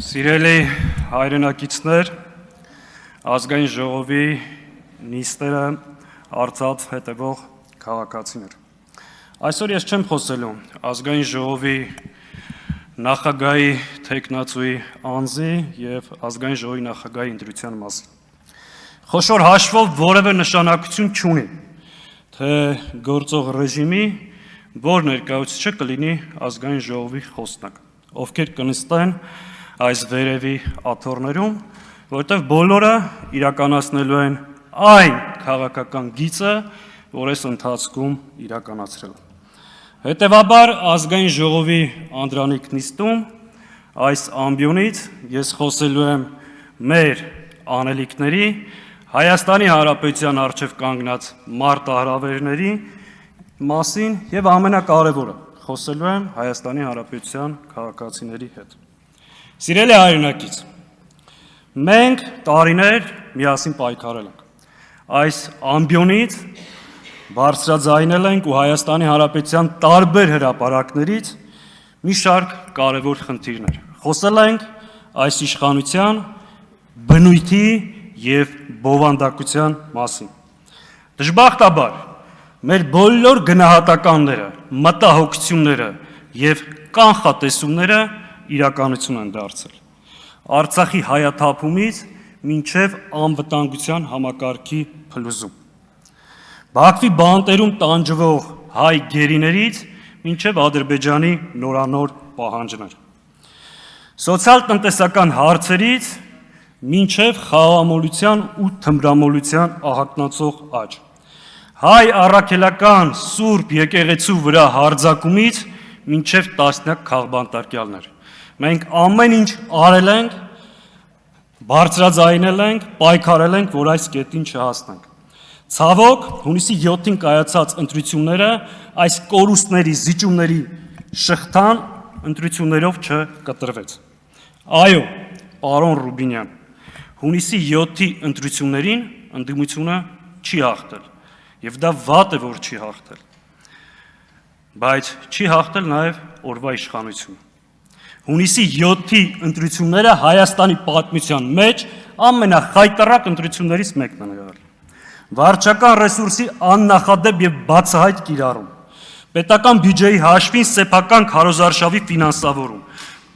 Սիրելի հայրենակիցներ, ազգային ժողովի նիստերը արծաթ հետևող քաղաքացիներ։ Այսօր ես չեմ խոսելու ազգային ժողովի նախագահի թեկնածուի անձի եւ ազգային ժողովի նախագահի ընտրության մասին։ Խոշոր հաշվով որևէ նշանակություն չունի, թե գործող ռեժիմի որ ներկայացուցիչը կլինի ազգային ժողովի խոսնակ, ովքեր կնստեն այս վերևի աթոռներում, որտեղ բոլորը իրականացնելու են այն քաղաքական գիծը, որ այս ընթացքում իրականացրել է։ Հետևաբար ազգային ժողովի անդրանիկ նիստում այս ամբիոնից ես խոսելու եմ մեր անելիքների, Հայաստանի Հանրապետության առջև կանգնած մարտահրավերների մասին եւ ամենակարևորը խոսելու եմ Հայաստանի Հանրապետության քաղաքացիների հետ։ Սիրելի հայրենակից, մենք տարիներ միասին պայքարել ենք։ Այս ամբիոնից բարձրաձայնել ենք ու Հայաստանի Հանրապետության տարբեր հրապարակներից մի շարք կարևոր խնդիրներ։ Խոսել ենք այս իշխանության բնույթի եւ բովանդակության մասին։ Դժբախտաբար մեր բոլոր գնահատականները, մտահոգությունները եւ կանխատեսումները իրականություն են դարձել։ Արցախի հայաթափումից մինչև անվտանգության համակարգի փլուզում։ Բաքվի բանտերում տանջվող հայ գերիներից մինչև Ադրբեջանի նորանոր պահանջներ։ Սոցիալ-տնտեսական հարցերից մինչև խաղաղամոլության ու թմրամոլության ահագնացող աճ։ Հայ առաքելական Սուրբ եկեղեցու վրա հարձակումից մինչև տասնյակ քաղբանտարկյալներ։ Մենք ամեն ինչ արել ենք, բարձրաձայնել ենք, պայքարել ենք, որ այս կետին չհասնենք։ Ցավոք, հունիսի 7-ին կայացած ընտրությունները այս կորուստների, զիջումների շղթան ընտրություններով չկտրվեց։ Այո, պարոն Ռուբինյան, հունիսի 7-ի ընտրություններին ընդդիմությունը չի հաղթել, եւ դա վատ է, որ չի հաղթել, բայց չի հաղթել նաեւ օրվա իշխանությունը։ Հունիսի 7-ի ընտրությունները Հայաստանի պատմության մեջ ամենախայտառակ ընտրություններից մեկն է եղել։ Վարչական ռեսուրսի աննախադեպ եւ բացահայտ կիրառում, պետական բյուջեի հաշվին սեփական քարոզարշավի ֆինանսավորում,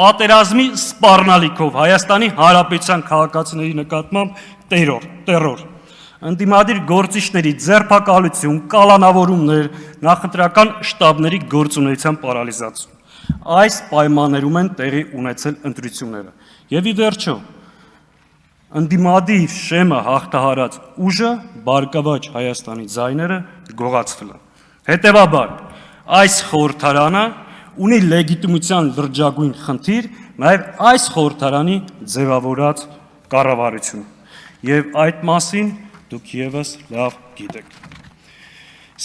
պատերազմի սպառնալիքով Հայաստանի Հանրապետության քաղաքացիների նկատմամբ տերոր, ընդդիմադիր գործիչների ձերբակալություն, կալանավորումներ, նախընտրական շտաբների գործունեության պարալիզացում։ Այս պայմաններում են տեղի ունեցել ընտրությունները։ Եվ ի վերջո, ընդդիմադիր շեմը հաղթահարած ուժը բարգավաճ Հայաստանի ձայները գողացվել են։ Հետևաբար, այս խորհրդարանը ունի լեգիտիմության լրջագույն խնդիր նաև այս խորհրդարանի ձևավորած կառավարությունը։ Եվ այդ մասին դուք եւս լավ գիտեք։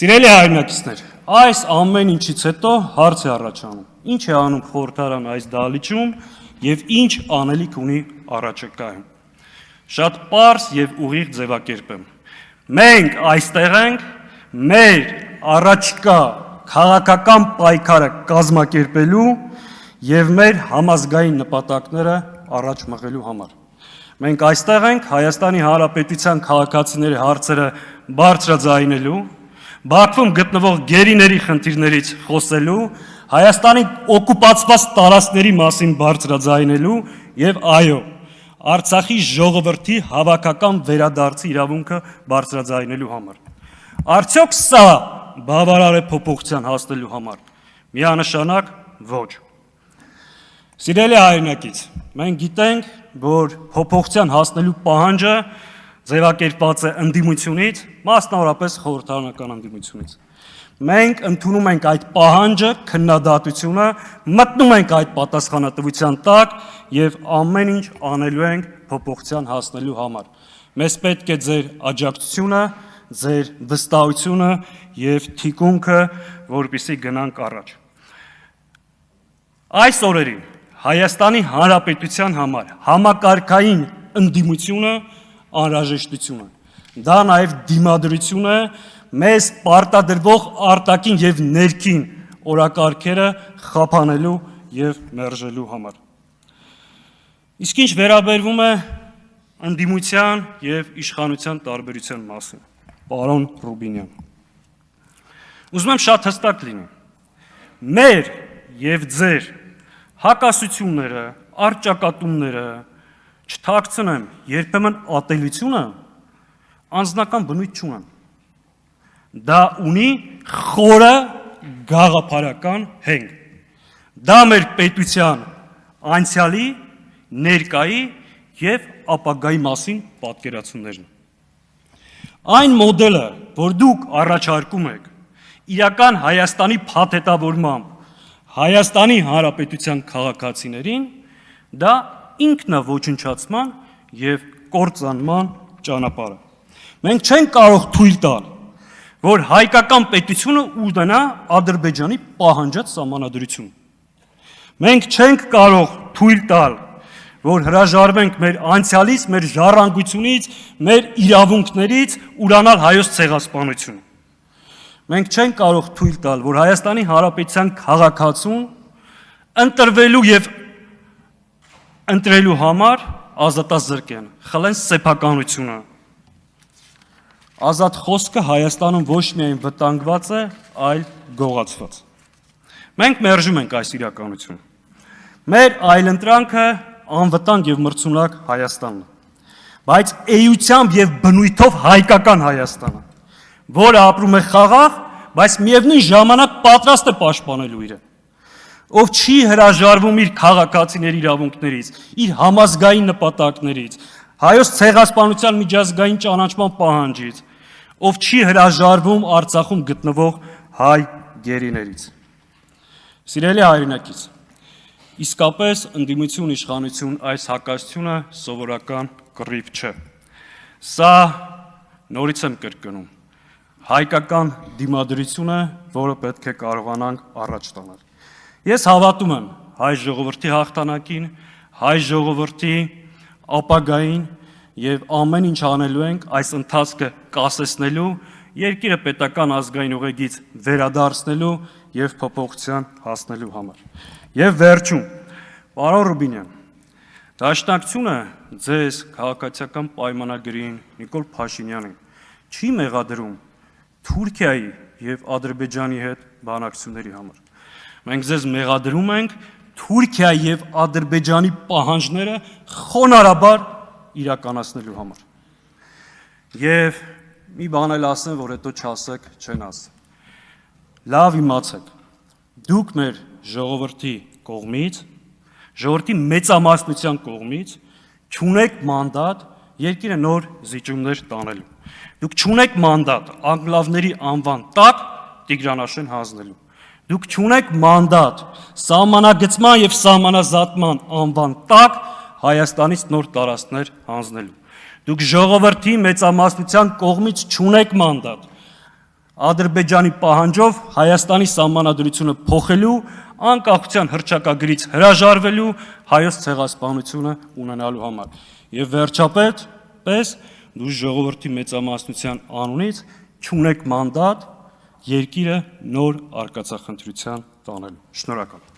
Սիրելի հայրենակիցներ, այս ամեն ինչից հետո հարց է առաջանում. ինչ է անում խորհրդարանը այս դահլիճում եւ ինչ անելիք ունի առաջիկայում։ Շատ պարզ եւ ուղիղ ձևակերպեմ։ Մենք այստեղ ենք մեր առաջիկա քաղաքական պայքարը կազմակերպելու եւ մեր համազգային նպատակները առաջ մղելու համար։ Մենք այստեղ ենք Հայաստանի Հանրապետության քաղաքացիների հարցերը բարձրաձայնելու, Բաքվում գտնվող գերիների խնդիրներից խոսելու, Հայաստանի օկուպացված տարածքների մասին բարձրաձայնելու եւ այո, Արցախի ժողովրդի հավաքական վերադարձի իրավունքը բարձրաձայնելու համար։ Արդյոք սա բավարար է փոփոխության հասնելու համար։ Միանշանակ ոչ։ Սիրելի հայրենակից, մենք գիտենք, որ փոփոխության հասնելու պահանջը ձևակերպված է ընդդիմությունից, մասնավորապես խորհրդարանական ընդդիմությունից։ Մենք ընդունում ենք այդ պահանջը, քննադատությունը, մտնում ենք այդ պատասխանատվության տակ եւ ամեն ինչ անելու ենք փոփոխության հասնելու համար։ Մեզ պետք է ձեր աջակցությունը, ձեր վստահությունը եւ թիկունքը, որպեսզի գնանք առաջ։ Այս օրերին Հայաստանի Հանրապետության համար համակարգային ընդդիմությունը անհրաժեշտություն է։ Դա նաև դիմադրություն է մեզ պարտադրվող արտաքին եւ ներքին օրակարգերը խափանելու եւ մերժելու համար։ Իսկ ինչ վերաբերվում է ընդդիմության եւ իշխանության տարբերության մասին, պարոն Ռուբինյան, ուզում եմ շատ հստակ լինի, մեր եւ ձեր հակասությունները, առճակատումները չթաքցնեմ, երբեմն ատելությունը անձնական բնույթ չունեն, դա ունի խորը գաղափարական հենք, դա մեր պետության անցյալի, ներկայի եւ ապագայի մասին պատկերացումներն են։ Այն մոդելը, որ դուք առաջարկում եք իրական Հայաստանի փաթեթավորմամբ Հայաստանի Հանրապետության քաղաքացիներին, դա ինքնաոչնչացման եւ կործանման ճանապարհ է։ Մենք չենք կարող թույլ տալ, որ հայկական պետությունը ունենա Ադրբեջանի պահանջած սահմանադրություն։ Մենք չենք կարող թույլ տալ, որ հրաժարվենք մեր անցյալից, մեր ժառանգությունից, մեր իրավունքներից ուրանալ հայոց ցեղասպանությունը։ Մենք չենք կարող թույլ տալ, որ Հայաստանի Հանրապետության քաղաքացուն ընտրվելու եւ ընտրելու համար ազատազրկեն, խլեն սեփականությունը։ Ազատ խոսքը Հայաստանում ոչ միայն վտանգված է, այլ գողացված։ Մենք մերժում ենք այս իրականությունը։ Մեր այլընտրանքը անվտանգ եւ մրցունակ Հայաստանն է, բայց էությամբ եւ բնույթով հայկական Հայաստանը, որը ապրում է խաղաղ, բայց միևնույն ժամանակ պատրաստ է պաշտպանելու իրեն, ով չի հրաժարվում իր քաղաքացիների իրավունքներից, իր համազգային նպատակներից, հայոց ցեղասպանության միջազգային ճանաչման պահանջից, ով չի հրաժարվում Արցախում գտնվող հայ գերիներից։ Սիրելի հայրենակից, իսկապես ընդդիմություն իշխանություն այս հակասությունը սովորական կռիվ չէ։ Սա նորից եմ կրկնում, հայկական դիմադրություն է, որը պետք է կարողանանք առաջ տանել։ Ես հավատում եմ հայ ժողովրդի հաղթանակին, հայ ժողովրդի ապագային եւ ամեն ինչ անելու ենք այս ընթացքը կասեցնելու, երկիրը պետական ազգային ուղեգից վերադարձնելու եւ փոփոխության հասնելու համար։ Եվ վերջում, պարոն Ռուբինյան, դաշնակցությունը ձեզ քաղաքացիական պայմանագրին Նիկոլ Փաշինյանին չի մեղադրում Թուրքիայի եւ Ադրբեջանի հետ բանակցությունների համար։ Մենք ձեզ մեղադրում ենք Թուրքիայի եւ Ադրբեջանի պահանջները խոնարհաբար իրականացնելու համար։ Եվ մի բան էլ ասեմ, որ հետո չասեք, չեն ասի։ Լավ իմացեք, դուք մեր ժողովրդի կողմից, ժողովրդի մեծամասնության կողմից չունեք մանդատ երկիրը նոր զիջումներ տանելու։ Դուք չունեք մանդատ անկլավների անվան տակ Տիգրանաշեն հանձնելու։ Դուք չունեք մանդատ սահմանագծման եւ սահմանազատման անվան տակ Հայաստանից նոր տարածքներ հանձնելու։ Դուք ժողովրդի մեծամասնության կողմից չունեք մանդատ Ադրբեջանի պահանջով Հայաստանի սահմանադրությունը փոխելու, անկախության հռչակագրից հրաժարվելու, հայոց ցեղասպանությունը ունենալու համար։ Եվ վերջապես դու ժողովրդի մեծամասնության անունից չունեք մանդատ երկիրը նոր արկածախնդրության տանելու։ Շնորհակալ եմ։